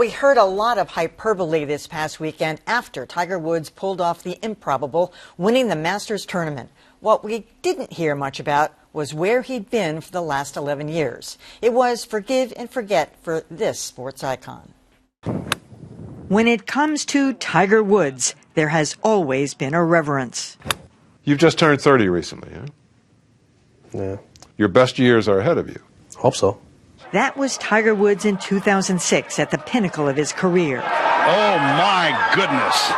we heard a lot of hyperbole this past weekend after Tiger Woods pulled off the improbable, winning the Masters tournament. What we didn't hear much about was where he'd been for the last 11 years. It was forgive and forget for this sports icon. When it comes to Tiger Woods, there has always been a reverence. You've just turned 30 recently, huh? Yeah. Your best years are ahead of you. Hope so. That was Tiger Woods in 2006 at the pinnacle of his career. Oh, my goodness.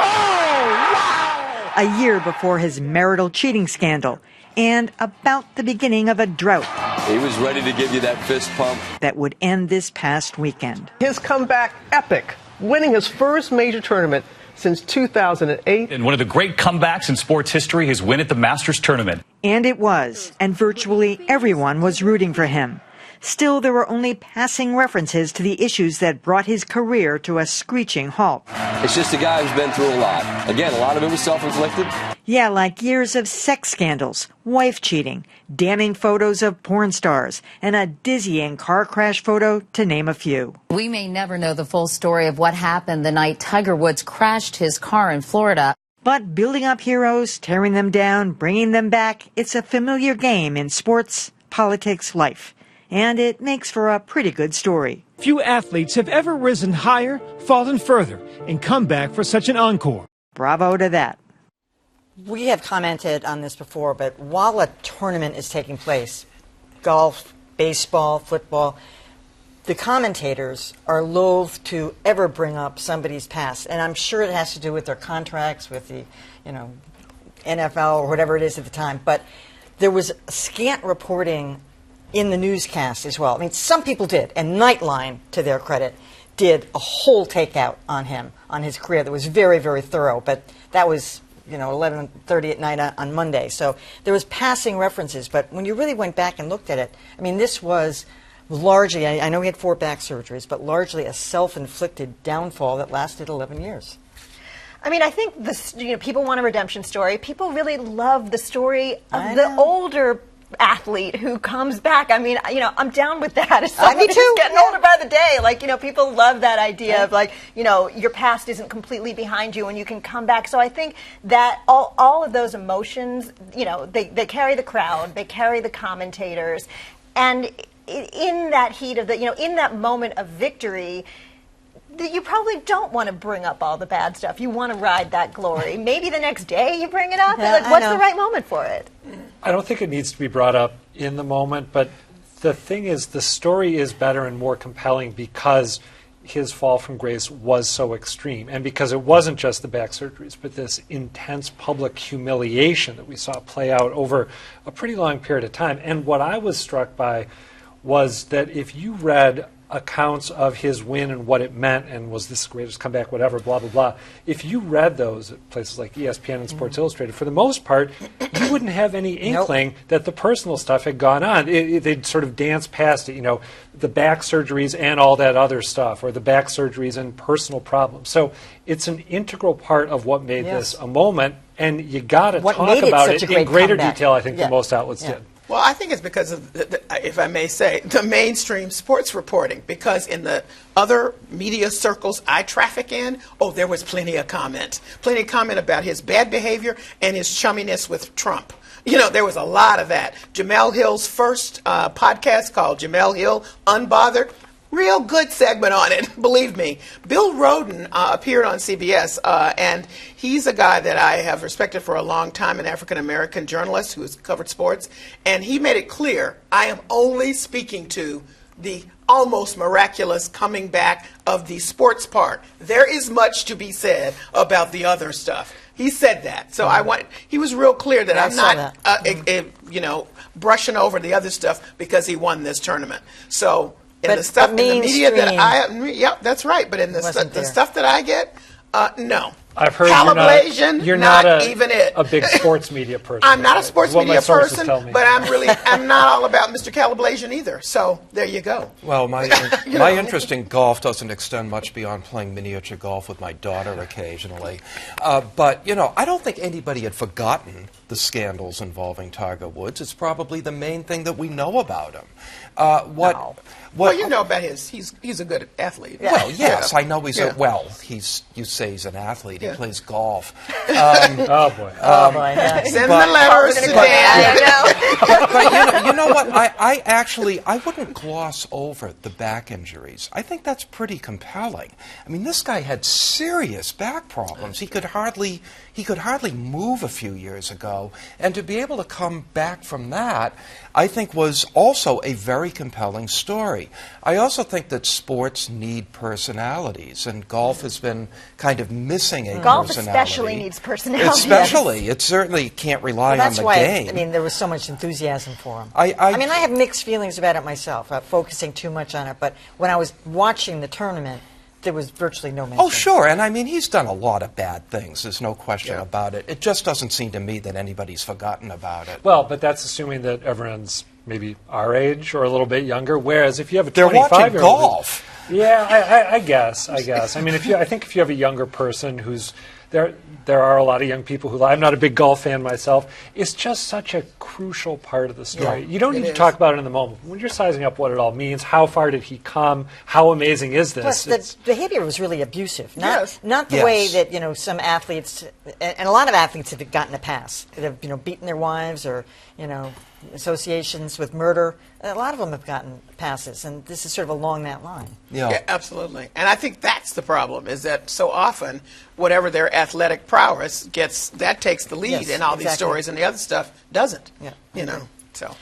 Oh, wow! A year before his marital cheating scandal and about the beginning of a drought. He was ready to give you that fist pump. That would end this past weekend. His comeback epic, winning his first major tournament since 2008. And one of the great comebacks in sports history, his win at the Masters tournament. And it was, and virtually everyone was rooting for him. Still, there were only passing references to the issues that brought his career to a screeching halt. It's just a guy who's been through a lot. Again, a lot of it was self-inflicted. Yeah, like years of sex scandals, wife cheating, damning photos of porn stars, and a dizzying car crash photo, to name a few. We may never know the full story of what happened the night Tiger Woods crashed his car in Florida. But building up heroes, tearing them down, bringing them back, it's a familiar game in sports, politics, life. And it makes for a pretty good story. Few athletes have ever risen higher, fallen further, and come back for such an encore. Bravo to that. We have commented on this before, but while a tournament is taking place, golf, baseball, football, the commentators are loath to ever bring up somebody's past. And I'm sure it has to do with their contracts with the, NFL or whatever it is at the time. But there was scant reporting in the newscast as well. I mean, some people did, and Nightline, to their credit, did a whole takeout on him, on his career that was very, very thorough. But that was, 11:30 at night on Monday. So there was passing references. But when you really went back and looked at it, I mean, this was largely, I know he had 4 back surgeries, but largely a self-inflicted downfall that lasted 11 years. I mean, I think this, people want a redemption story. People really love the story of the older athlete who comes back. I mean, I'm down with that. As someone who's getting older by the day, people love that idea of your past isn't completely behind you and you can come back. So I think that all of those emotions, they carry the crowd, they carry the commentators, and in that heat of in that moment of victory, you probably don't want to bring up all the bad stuff. You want to ride that glory. Maybe the next day you bring it up. What's the right moment for it? I don't think it needs to be brought up in the moment, but the thing is, the story is better and more compelling because his fall from grace was so extreme, and because it wasn't just the back surgeries, but this intense public humiliation that we saw play out over a pretty long period of time. And what I was struck by was that if you read accounts of his win and what it meant and was this greatest comeback, whatever, blah, blah, blah, if you read those at places like ESPN and Sports Illustrated, for the most part, you wouldn't have any inkling that the personal stuff had gone on. They'd sort of dance past it, the back surgeries and all that other stuff, or the back surgeries and personal problems. So it's an integral part of what made this a moment, and you got to talk about it in greater detail, I think, than most outlets did. Well, I think it's because of, if I may say, the mainstream sports reporting. Because in the other media circles I traffic in, there was plenty of comment about his bad behavior and his chumminess with Trump. There was a lot of that. Jamel Hill's first podcast called Jamel Hill Unbothered, real good segment on it, believe me. Bill Rhoden appeared on CBS, and he's a guy that I have respected for a long time, an African-American journalist who has covered sports, and he made it clear, I am only speaking to the almost miraculous coming back of the sports part. There is much to be said about the other stuff. He said that. So he was real clear that I'm not, brushing over the other stuff because he won this tournament. So in the stuff in the media that that's right. But in the stuff that I get, no. I've heard you're not even it. A big sports media person. I'm not a sports media person, but I'm not all about Mr. Calibration either. So there you go. Well, my interest in golf doesn't extend much beyond playing miniature golf with my daughter occasionally. But I don't think anybody had forgotten the scandals involving Tiger Woods. It's probably the main thing that we know about him. Well, you know about he's a good athlete. Yeah. Well, yes, I know he's you say he's an athlete. He plays golf. Oh boy. Send the letters to Dan. But you know what? I wouldn't gloss over the back injuries. I think that's pretty compelling. I mean, this guy had serious back problems. He could hardly move a few years ago, and to be able to come back from that, I think was also a very compelling story. I also think that sports need personalities, and golf has been kind of missing a golf personality. Golf especially needs personality. Especially. It certainly can't rely on the game. I mean, there was so much enthusiasm for him. I mean, I have mixed feelings about it myself, focusing too much on it, but when I was watching the tournament, there was virtually no mention. Oh, sure. And I mean, he's done a lot of bad things. There's no question about it. It just doesn't seem to me that anybody's forgotten about it. Well, but that's assuming that everyone's maybe our age or a little bit younger. Whereas if you have a 25-year-old... They're watching golf. Yeah, I guess. I mean, I think if you have a younger person who's... There are a lot of young people who... I'm not a big golf fan myself. It's just such a crucial part of the story. You don't need to talk about it in the moment. When you're sizing up what it all means, how far did he come, how amazing is this? Plus, the behavior was really abusive. Not the way that, some athletes... And a lot of athletes have gotten a pass. They've, beaten their wives or, associations with murder. A lot of them have gotten passes, and this is sort of along that line. Yeah, absolutely. And I think that's the problem, is that so often, whatever their athletic prowess gets, that takes the lead in all these stories, and the other stuff doesn't. So.